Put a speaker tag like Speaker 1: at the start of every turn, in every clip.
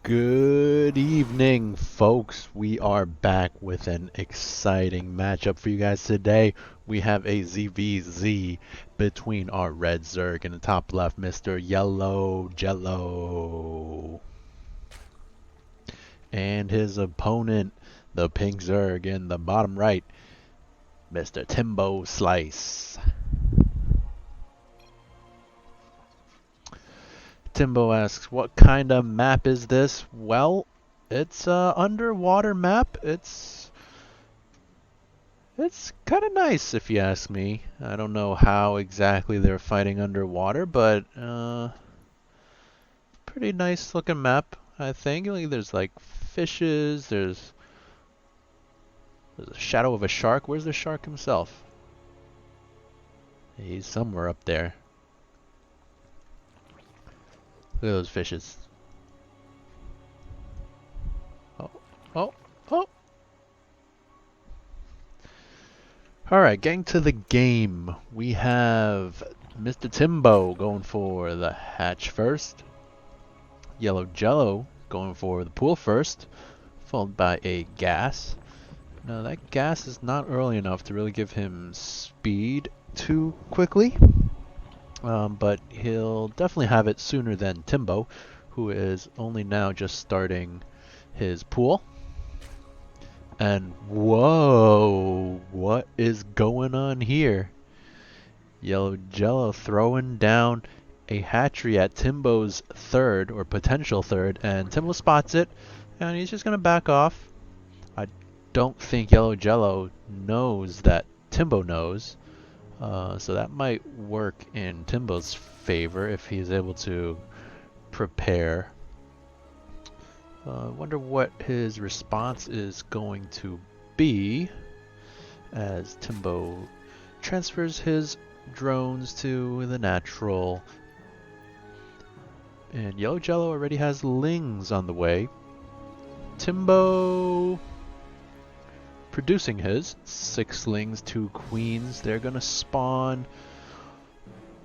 Speaker 1: Good evening, folks. We are back with an exciting matchup for you guys today. We have a ZVZ between our red Zerg in the top left, Mr. Yellowjellow, and his opponent, the pink Zerg in the bottom right, Mr. TimboSlice. Timbo asks, what kind of map is this? Well, it's a underwater map. It's kind of nice if you ask me. I don't know how exactly they're fighting underwater, but pretty nice looking map, I think. Like, there's like fishes, there's a shadow of a shark. Where's the shark himself? He's somewhere up there. Look at those fishes. Oh, oh, oh. Alright, getting to the game. We have Mr. Timbo going for the hatch first. Yellowjellow going for the pool first, followed by a gas. Now that gas is not early enough to really give him speed too quickly, but he'll definitely have it sooner than Timbo, who is only now just starting his pool. And whoa, what is going on here? Yellowjellow throwing down a hatchery at Timbo's third, or potential third, and Timbo spots it, and he's just going to back off. I don't think Yellowjellow knows that Timbo knows, so that might work in Timbo's favor if he's able to prepare. I wonder what his response is going to be as Timbo transfers his drones to the natural. And Yellowjellow already has lings on the way. Timbo producing his 6 lings, 2 queens. They're gonna spawn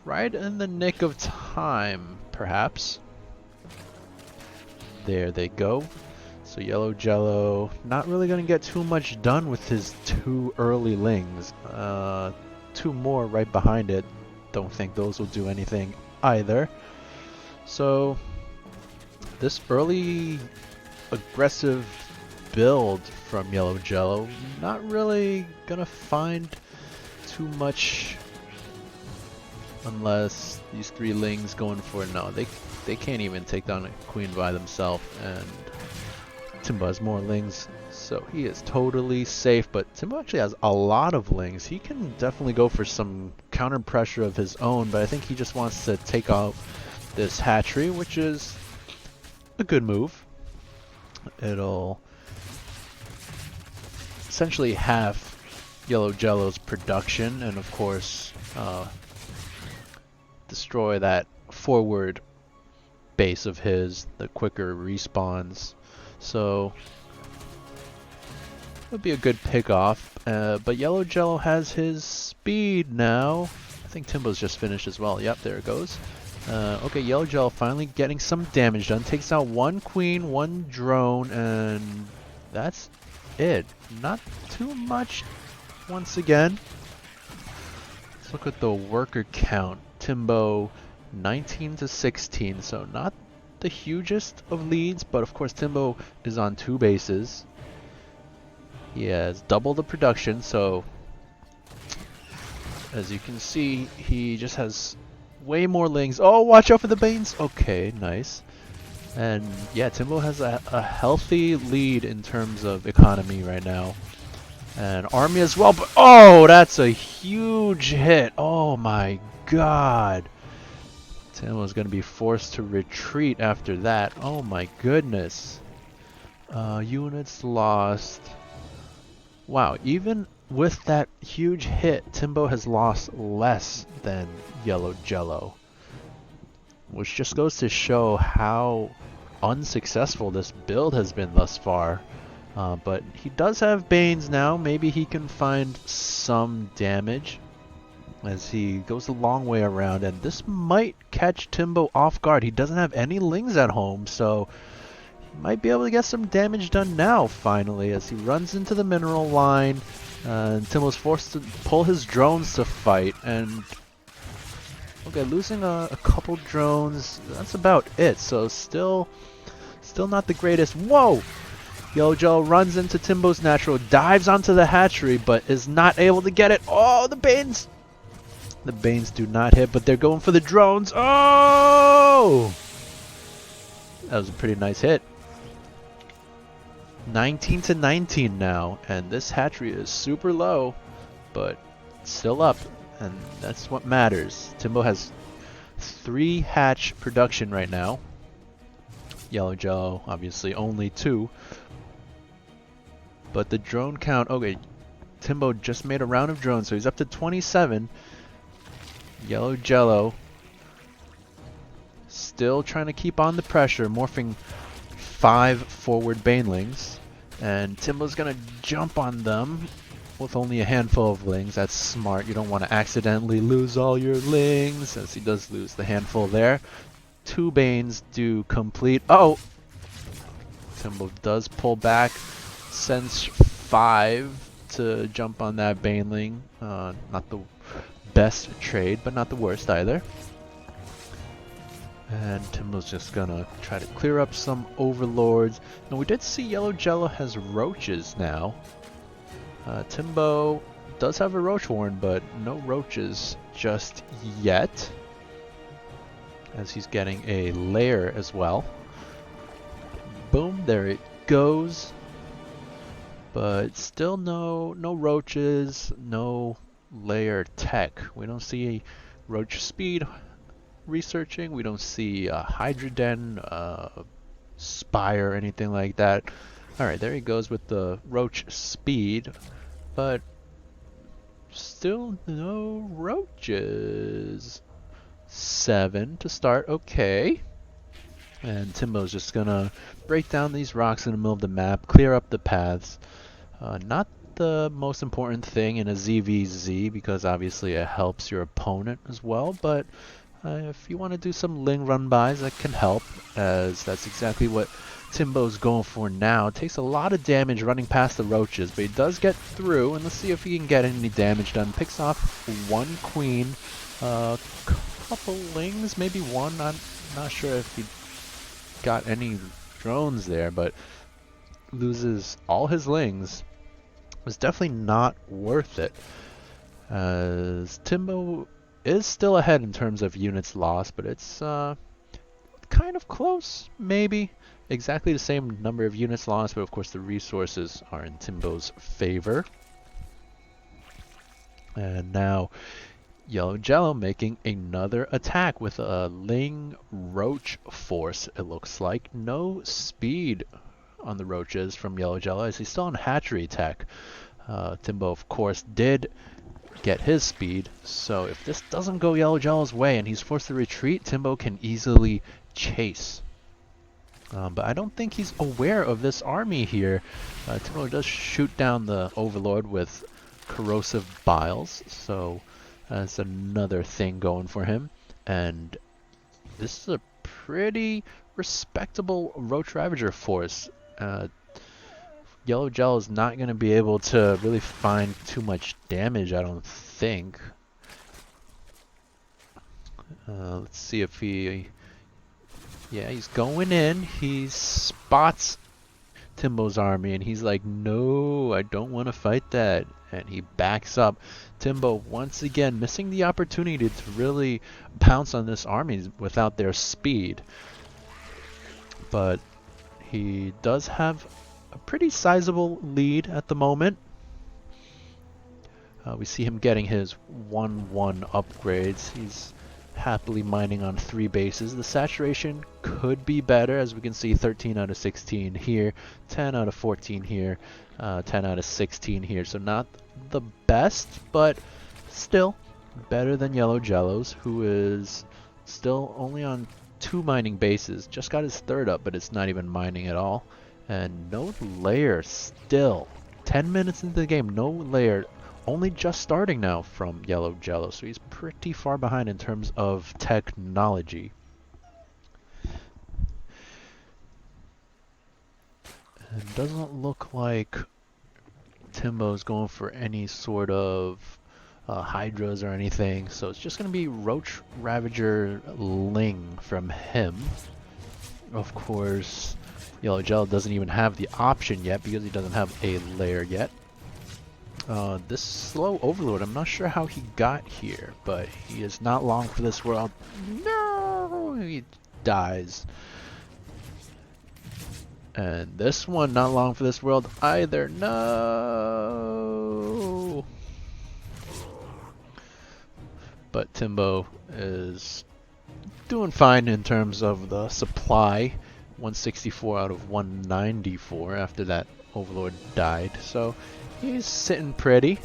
Speaker 1: right in the nick of time, perhaps. There they go. So Yellowjellow not really going to get too much done with his 2 early lings. 2 more right behind it. Don't think those will do anything either. So this early aggressive build from Yellowjellow not really going to find too much unless these 3 lings going for no. They can't even take down a queen by themselves, and Timbo has more lings, so he is totally safe. But Timbo actually has a lot of lings. He can definitely go for some counter pressure of his own, but I think he just wants to take out this hatchery, which is a good move. It'll essentially half Yellowjellow's production, and of course destroy that forward base of his, the quicker respawns. So it would be a good pick off. But Yellowjellow has his speed now. I think Timbo's just finished as well. Yep, there it goes. Okay, Yellowjellow finally getting some damage done. Takes out 1 queen, 1 drone, and that's it. Not too much once again. Let's look at the worker count. Timbo 19 to 16, so not the hugest of leads, but of course Timbo is on 2 bases. He has double the production, so as you can see, he just has way more lings. Oh, watch out for the Banes! Okay, nice. And yeah, Timbo has a healthy lead in terms of economy right now. And army as well, but oh, that's a huge hit. Oh my god. Timbo's going to be forced to retreat after that. Oh my goodness. Units lost. Wow, even with that huge hit, Timbo has lost less than Yellowjellow, which just goes to show how unsuccessful this build has been thus far. But he does have Banes now. Maybe he can find some damage as he goes a long way around, and this might catch Timbo off guard. He doesn't have any lings at home, so might be able to get some damage done now, finally, as he runs into the mineral line. And Timbo's forced to pull his drones to fight, and okay, losing a couple drones, that's about it. So still not the greatest. Whoa! yellowjellow runs into Timbo's natural, dives onto the hatchery, but is not able to get it. Oh, the Banes! The Banes do not hit, but they're going for the drones. Oh! That was a pretty nice hit. 19 to 19 now, and this hatchery is super low, but still up, and that's what matters. Timbo has 3 hatch production right now. yellowjellow, obviously, only 2. But the drone count, okay, Timbo just made a round of drones, so he's up to 27. yellowjellow still trying to keep on the pressure, morphing 5 forward banelings. And Timbo's gonna jump on them with only a handful of lings. That's smart. You don't want to accidentally lose all your lings, as he does lose the handful there. 2 Banes do complete. Oh! Timbo does pull back, sends 5 to jump on that Baneling. Not the best trade, but not the worst either. And Timbo's just gonna try to clear up some overlords. Now we did see yellowjellow has roaches now. Timbo does have a roach horn, but no roaches just yet, as he's getting a lair as well. Boom, there it goes. But still no roaches, no lair tech. We don't see roach speed researching. We don't see Hydroden, Spire, anything like that. Alright, there he goes with the roach speed, but still no roaches. 7 to start, okay. And Timbo's just gonna break down these rocks in the middle of the map, clear up the paths. Not the most important thing in a ZvZ, because obviously it helps your opponent as well, but if you want to do some ling run-bys, that can help, as that's exactly what Timbo's going for now. It takes a lot of damage running past the roaches, but he does get through, and let's see if he can get any damage done. Picks off 1 queen, couple lings, maybe 1. I'm not sure if he got any drones there, but loses all his lings. It was definitely not worth it, as Timbo is still ahead in terms of units lost, but it's kind of close, maybe. Exactly the same number of units lost, but of course the resources are in Timbo's favor. And now yellowjellow making another attack with a Ling Roach Force, it looks like. No speed on the roaches from yellowjellow, as he's still on hatchery tech. Timbo, of course, did get his speed, so if this doesn't go yellowjellow's way and he's forced to retreat, Timbo can easily chase. But I don't think he's aware of this army here. Timbo does shoot down the overlord with corrosive biles, so that's another thing going for him. And this is a pretty respectable roach ravager force. yellowjellow is not going to be able to really find too much damage, I don't think. Let's see if he... Yeah, he's going in. He spots Timbo's army, and he's like, no, I don't want to fight that. And he backs up. Timbo, once again, missing the opportunity to really pounce on this army without their speed. But he does have a pretty sizable lead at the moment. We see him getting his 1-1 upgrades. He's happily mining on 3 bases. The saturation could be better, as we can see 13 out of 16 here, 10 out of 14 here, 10 out of 16 here. So not the best, but still better than yellowjellow's, who is still only on 2 mining bases. Just got his 3rd up, but it's not even mining at all. And no lair still. 10 minutes into the game, no lair. Only just starting now from yellowjellow, so he's pretty far behind in terms of technology. It doesn't look like Timbo's going for any sort of Hydras or anything, so it's just going to be Roach Ravager Ling from him. Of course, yellowjellow doesn't even have the option yet because he doesn't have a lair yet. This slow overload, I'm not sure how he got here, but he is not long for this world. No! He dies. And this one, not long for this world either. No! But Timbo is doing fine in terms of the supply. 164 out of 194 after that overlord died. So he's sitting pretty.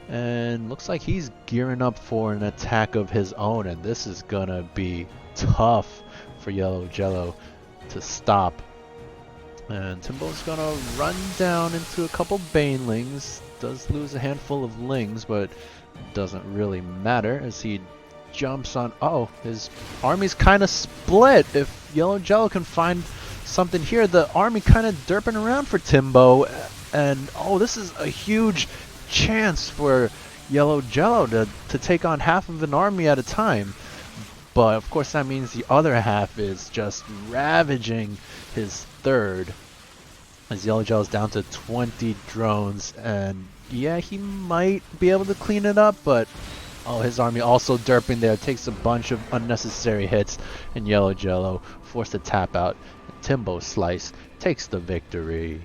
Speaker 1: And looks like he's gearing up for an attack of his own. And this is gonna be tough for yellowjellow to stop. And Timbo's gonna run down into a couple banelings. Does lose a handful of lings, but doesn't really matter as he jumps on. Oh, his army's kind of split. If yellowjellow can find something here, the army kind of derping around for Timbo. And oh, this is a huge chance for yellowjellow to take on half of an army at a time. But of course that means the other half is just ravaging his third. As yellowjellow's down to 20 drones, and yeah, he might be able to clean it up, but oh, his army also derping there, takes a bunch of unnecessary hits, and yellowjellow forced to tap out. TimboSlice takes the victory.